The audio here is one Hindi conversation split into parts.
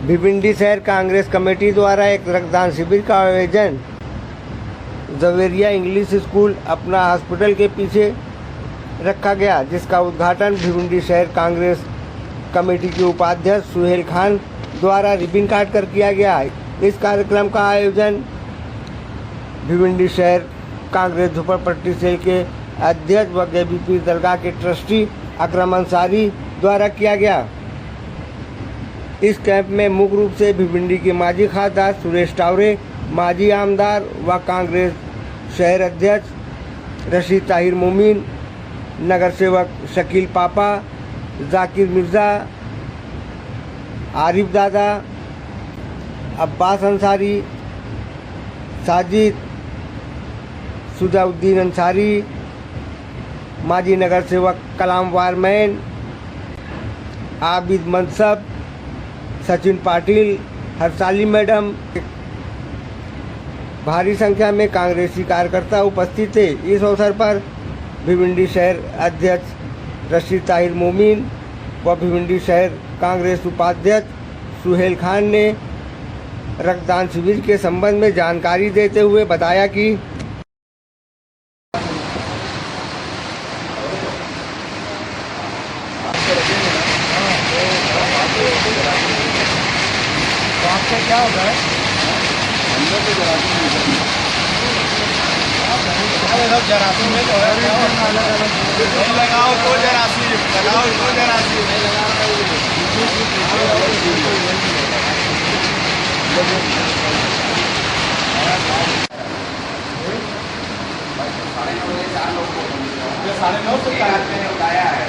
भिवंडी शहर कांग्रेस कमेटी द्वारा एक रक्तदान शिविर का आयोजन जवेरिया इंग्लिश स्कूल अपना हॉस्पिटल के पीछे रखा गया, जिसका उद्घाटन भिवंडी शहर कांग्रेस कमेटी के उपाध्यक्ष सुहेल खान द्वारा रिबन काट कर किया गया। इस कार्यक्रम का आयोजन भिवंडी शहर कांग्रेस झोपड़पट्टी सेल के अध्यक्ष व गेबीपीर दरगाह के ट्रस्टी अकरम अंसारी द्वारा किया गया। इस कैंप में मुख्य रूप से भिवंडी के माजी खासदार सुरेश टावरे, माजी आमदार व कांग्रेस शहर अध्यक्ष रशीद ताहिर मोमीन, नगर सेवक शकील पापा, जाकिर मिर्ज़ा, आरिफ दादा, अब्बास अंसारी, साजिद, सुजाउद्दीन अंसारी, माजी नगर सेवक कलाम वारमैन, आबिद मनसब, सचिन पाटिल, हरसाली मैडम, भारी संख्या में कांग्रेसी कार्यकर्ता उपस्थित थे। इस अवसर पर भिवंडी शहर अध्यक्ष रशीद ताहिर मोमीन व भिवंडी शहर कांग्रेस उपाध्यक्ष सुहेल खान ने रक्तदान शिविर के संबंध में जानकारी देते हुए बताया कि क्या होता है अंदर तो जरासीम में तो है नहीं लगाओ तो जरासीम लगाओ तो जरासीम नहीं साढ़े 9 से बताया है।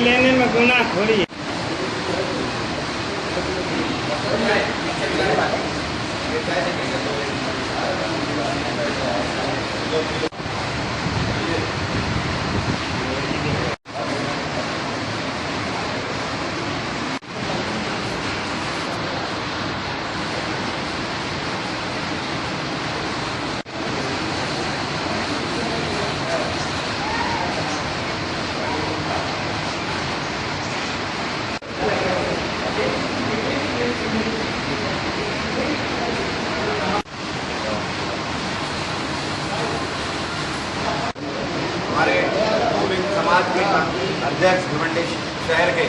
लेने में गुनाह थोड़ी है। हमारे समाज के अध्यक्ष भिवंडी शहर के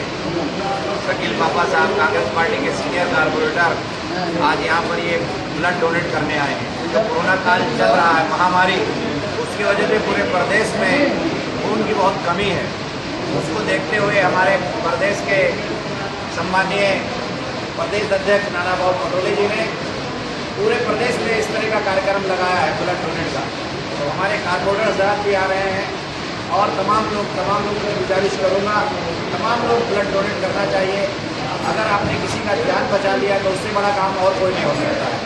शकील पापा साहब कांग्रेस पार्टी के सीनियर कारपोरेटर आज यहाँ पर ये ब्लड डोनेट करने आए हैं। जो कोरोना काल चल रहा है महामारी, उसकी वजह से पूरे प्रदेश में खून की बहुत कमी है। उसको देखते हुए हमारे प्रदेश के सम्माननीय प्रदेश अध्यक्ष नाना भाऊ पटोले जी ने पूरे प्रदेश में इस तरह का कार्यक्रम लगाया है ब्लड डोनेट का। तो हमारे कारपोरेटर साहब भी आ रहे हैं और तमाम लोग को गुजारिश करूँगा, तमाम लोग ब्लड डोनेट करना चाहिए। अगर आपने किसी का जान बचा लिया तो उससे बड़ा काम और कोई नहीं हो सकता है।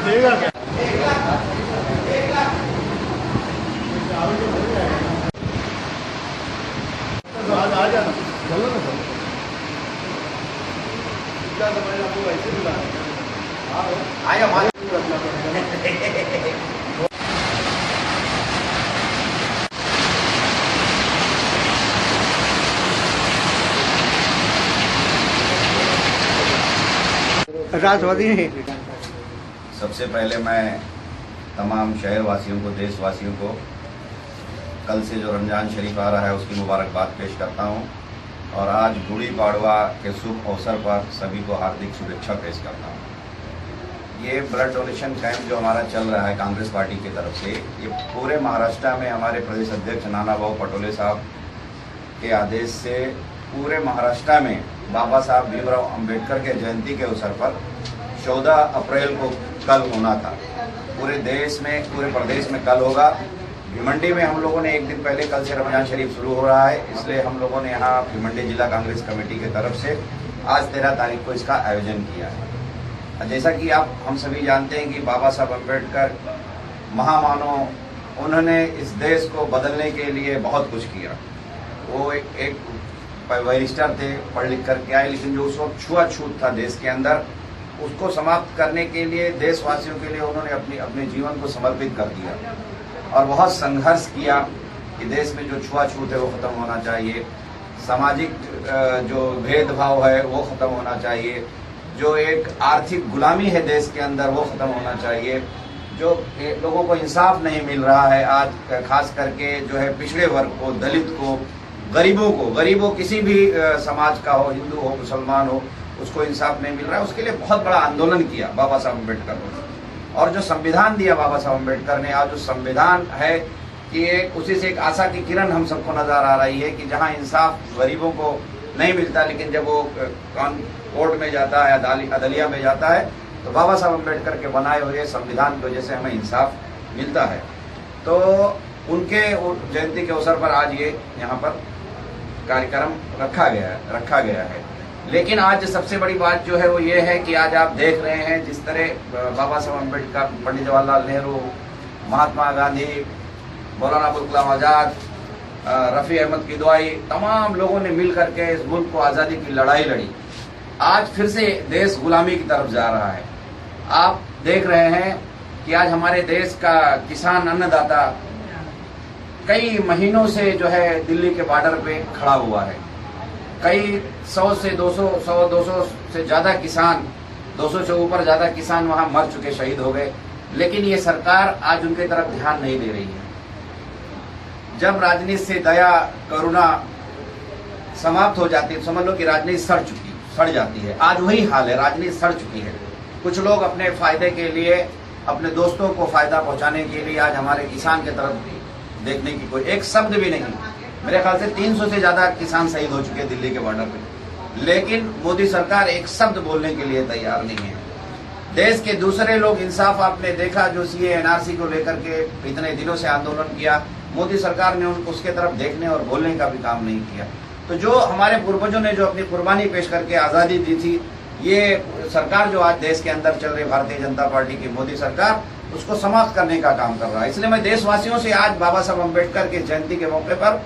देगा क्या? राष्ट्रवादी ने सबसे पहले मैं तमाम शहरवासियों को, देशवासियों को कल से जो रमज़ान शरीफ आ रहा है उसकी मुबारकबाद पेश करता हूं और आज गुड़ी पाड़वा के शुभ अवसर पर सभी को हार्दिक शुभेच्छा पेश करता हूं। ये ब्लड डोनेशन कैंप जो हमारा चल रहा है कांग्रेस पार्टी की तरफ से, ये पूरे महाराष्ट्र में हमारे प्रदेश अध्यक्ष नानाभाऊ पटोले साहब के आदेश से पूरे महाराष्ट्र में बाबा साहब भीमराव अंबेडकर के जयंती के अवसर पर 14 अप्रैल को कल होना था। पूरे देश में, पूरे प्रदेश में कल होगा। भिवंडी में हम लोगों ने एक दिन पहले, कल से रमजान शरीफ शुरू हो रहा है, इसलिए हम लोगों ने यहाँ भिवंडी जिला कांग्रेस कमेटी की तरफ से आज 13 तारीख को इसका आयोजन किया है। जैसा कि आप हम सभी जानते हैं कि बाबा साहब अम्बेडकर महामानव, उन्होंने इस देश को बदलने के लिए बहुत कुछ किया। वो एक बैरिस्टर थे, पढ़ लिख करके आए, लेकिन जो उस वक्त छुआछूत था देश के अंदर, उसको समाप्त करने के लिए, देशवासियों के लिए उन्होंने अपने जीवन को समर्पित कर दिया और बहुत संघर्ष किया कि देश में जो छुआछूत है वो खत्म होना चाहिए, सामाजिक जो भेदभाव है वो खत्म होना चाहिए, जो एक आर्थिक गुलामी है देश के अंदर वो खत्म होना चाहिए, जो लोगों को इंसाफ नहीं मिल रहा है आज, खास करके जो है पिछड़े वर्ग को, दलित को, गरीबों किसी भी समाज का हो, हिंदू हो, मुसलमान हो, उसको इंसाफ नहीं मिल रहा है। उसके लिए बहुत बड़ा आंदोलन किया बाबा साहब अम्बेडकर ने और जो संविधान दिया बाबा साहब अम्बेडकर ने, आज जो संविधान है कि उसी से एक आशा की किरण हम सबको नजर आ रही है कि जहां इंसाफ गरीबों को नहीं मिलता, लेकिन जब वो कोर्ट में जाता है, अदलिया में जाता है, तो बाबा साहब अम्बेडकर के बनाए हुए संविधान की वजह से हमें इंसाफ मिलता है। तो उनके जयंती के अवसर पर आज ये यहाँ पर कार्यक्रम रखा गया है। लेकिन आज सबसे बड़ी बात जो है वो ये है कि आज आप देख रहे हैं जिस तरह बाबा साहब अम्बेडकर, पंडित जवाहरलाल नेहरू, महात्मा गांधी, मौलाना अबुल कलाम आजाद, रफ़ी अहमद किदवाई, तमाम लोगों ने मिल करके इस मुल्क को आज़ादी की लड़ाई लड़ी। आज फिर से देश गुलामी की तरफ जा रहा है। आप देख रहे हैं कि आज हमारे देश का किसान अन्नदाता कई महीनों से जो है दिल्ली के बॉर्डर पे खड़ा हुआ है। कई 100 से 200 से ज्यादा किसान, 200 से ऊपर ज्यादा किसान वहां मर चुके, शहीद हो गए, लेकिन ये सरकार आज उनके तरफ ध्यान नहीं दे रही है। जब राजनीति से दया, करुणा समाप्त हो जाती है, समझ लो कि राजनीति सड़ जाती है। आज वही हाल है, राजनीति सड़ चुकी है। कुछ लोग अपने फायदे के लिए, अपने दोस्तों को फायदा पहुंचाने के लिए आज हमारे किसान की तरफ देखने की कोई एक शब्द भी नहीं। मेरे ख्याल से 300 से ज्यादा किसान शहीद हो चुके हैं दिल्ली के बॉर्डर पे, लेकिन मोदी सरकार एक शब्द बोलने के लिए तैयार नहीं है। देश के दूसरे लोग, इंसाफ आपने देखा, जो सीए एनआरसी को लेकर के इतने दिनों से आंदोलन किया, मोदी सरकार ने उसके तरफ देखने और बोलने का भी काम नहीं किया। तो जो हमारे पूर्वजों ने जो अपनी कुर्बानी पेश करके आजादी दी थी, ये सरकार जो आज देश के अंदर चल रही भारतीय जनता पार्टी की मोदी सरकार, उसको समाप्त करने का काम कर रहा है। इसलिए मैं देशवासियों से आज बाबा साहब अम्बेडकर के जयंती के मौके पर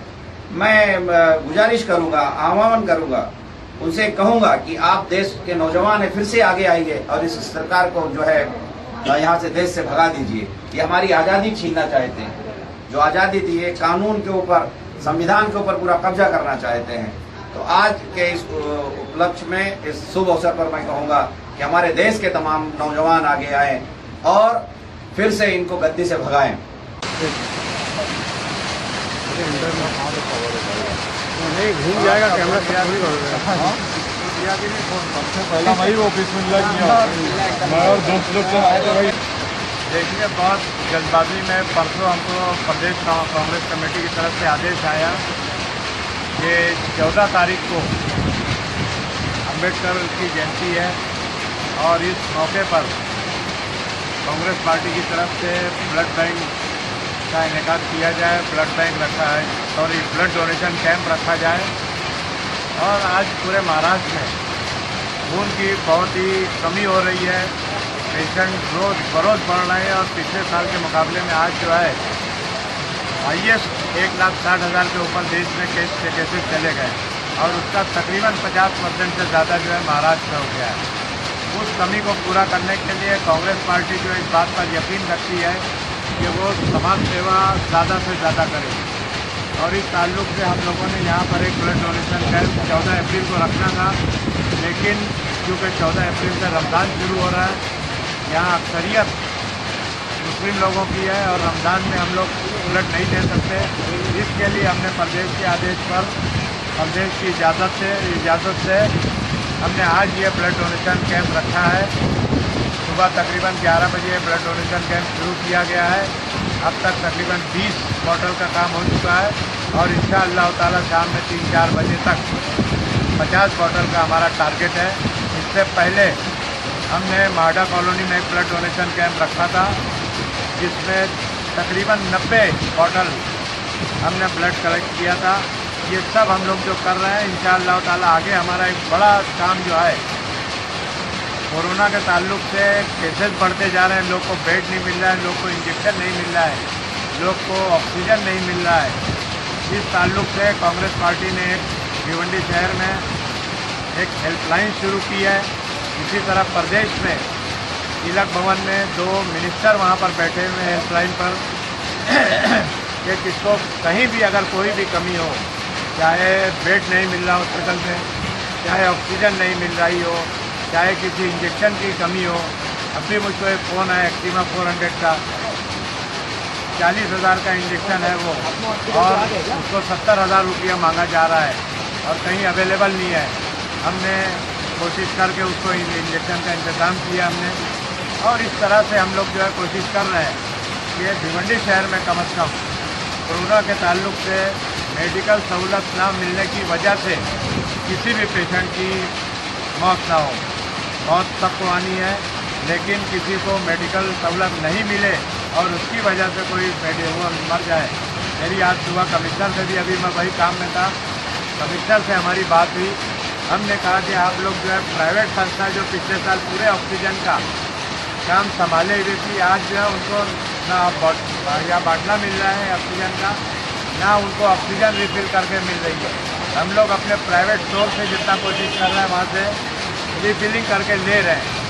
मैं गुजारिश करूंगा, आह्वान करूंगा, उनसे कहूंगा कि आप देश के नौजवान हैं, फिर से आगे आइए और इस सरकार को जो है यहाँ से देश से भगा दीजिए। ये हमारी आज़ादी छीनना चाहते हैं, जो आज़ादी थी, ये कानून के ऊपर, संविधान के ऊपर पूरा कब्जा करना चाहते हैं। तो आज के इस उपलक्ष्य में, इस शुभ अवसर पर मैं कहूंगा कि हमारे देश के तमाम नौजवान आगे आए और फिर से इनको गद्दी से भगाएं। घूम जाएगा कैमरा, सबसे पहला वही ऑफिस में लग गया, मैं और दोस्त लोग सब आए थे भाई। देखिए, बहुत जल्दबाजी में परसों हमको प्रदेश कांग्रेस कमेटी की तरफ से आदेश आया कि 14 तारीख को अम्बेडकर की जयंती है और इस मौके पर कांग्रेस पार्टी की तरफ से ब्लड बैंक का इनेकाद किया जाए, ब्लड बैंक रखा है, सॉरी ब्लड डोनेशन कैंप रखा जाए। और आज पूरे महाराष्ट्र में खून की बहुत ही कमी हो रही है, पेशेंट रोज बरोज बढ़ रहे हैं और पिछले साल के मुकाबले में आज जो है हाईएस्ट 1,60,000 के ऊपर देश में केसेस चले गए और उसका तकरीबन 50% से ज़्यादा जो है महाराष्ट्र में हो गया है। उस कमी को पूरा करने के लिए कांग्रेस पार्टी जो इस बात पर यकीन रखती है कि वो समाज सेवा ज़्यादा से ज़्यादा करे। और इस ताल्लुक से हम लोगों ने यहाँ पर एक ब्लड डोनेशन कैंप 14 अप्रैल को रखना था, लेकिन क्योंकि 14 अप्रैल से रमज़ान शुरू हो रहा है, यहाँ अक्सरियत मुस्लिम लोगों की है और रमज़ान में हम लोग ब्लड नहीं दे सकते। इसके लिए हमने प्रदेश के आदेश पर, प्रदेश की इजाज़त से हमने आज ये ब्लड डोनेशन कैंप रखा है। सुबह तकरीबन 11 बजे ब्लड डोनेशन कैंप शुरू किया गया है। अब तक तकरीबन 20 बॉटल का काम हो चुका है और इंशाअल्लाह ताला शाम में 3-4 बजे तक 50 बॉटल का हमारा टारगेट है। इससे पहले हमने माडा कॉलोनी में एक ब्लड डोनेशन कैंप रखा था, जिसमें तकरीबन 90 बॉटल हमने ब्लड कलेक्ट किया था। ये सब हम लोग जो कर रहे हैं, इंशाअल्लाह ताला आगे हमारा एक बड़ा काम जो है, कोरोना के ताल्लुक से केसेस बढ़ते जा रहे हैं, लोग को बेड नहीं मिल रहा है, लोग को इंजेक्शन नहीं मिल रहा है, लोग को ऑक्सीजन नहीं मिल रहा है। इस ताल्लुक से कांग्रेस पार्टी ने भिवंडी शहर में एक हेल्पलाइन शुरू की है। इसी तरह प्रदेश में तिलक भवन में 2 मिनिस्टर वहाँ पर बैठे हुए हैं हेल्पलाइन पर कि किसको कहीं भी अगर कोई भी कमी हो, चाहे बेड नहीं मिल रहा हॉस्पिटल में, चाहे ऑक्सीजन नहीं मिल रही हो, चाहे किसी इंजेक्शन की कमी हो। अभी मुझको एक फ़ोन आया एक्टिवा 400 का, 40,000 का इंजेक्शन है वो, और उसको 70,000 रुपया मांगा जा रहा है और कहीं अवेलेबल नहीं है। हमने कोशिश करके उसको इंजेक्शन का इंतज़ाम किया हमने, और इस तरह से हम लोग जो है कोशिश कर रहे हैं कि भिवंडी शहर में कम से कम कोरोना के ताल्लुक से मेडिकल सहूलत ना मिलने की वजह से किसी भी पेशेंट की मौत ना हो। मौत सबको आनी है, लेकिन किसी को मेडिकल सहूलत नहीं मिले और उसकी वजह से कोई वो मर जाए। मेरी आज सुबह कमिश्नर से भी, अभी मैं वही काम में था, कमिश्नर से हमारी बात हुई। हमने कहा कि आप लोग जो है प्राइवेट संस्था जो पिछले साल पूरे ऑक्सीजन का काम संभाले हुए थी, आज जो है उनको ना या बाटला मिल रहा है ऑक्सीजन का, ना उनको ऑक्सीजन रिफिल करके मिल रही है। हम लोग अपने प्राइवेट सोर्स से जितना कोशिश कर रहे हैं वहाँ से रिफिलिंग करके ले रहे हैं।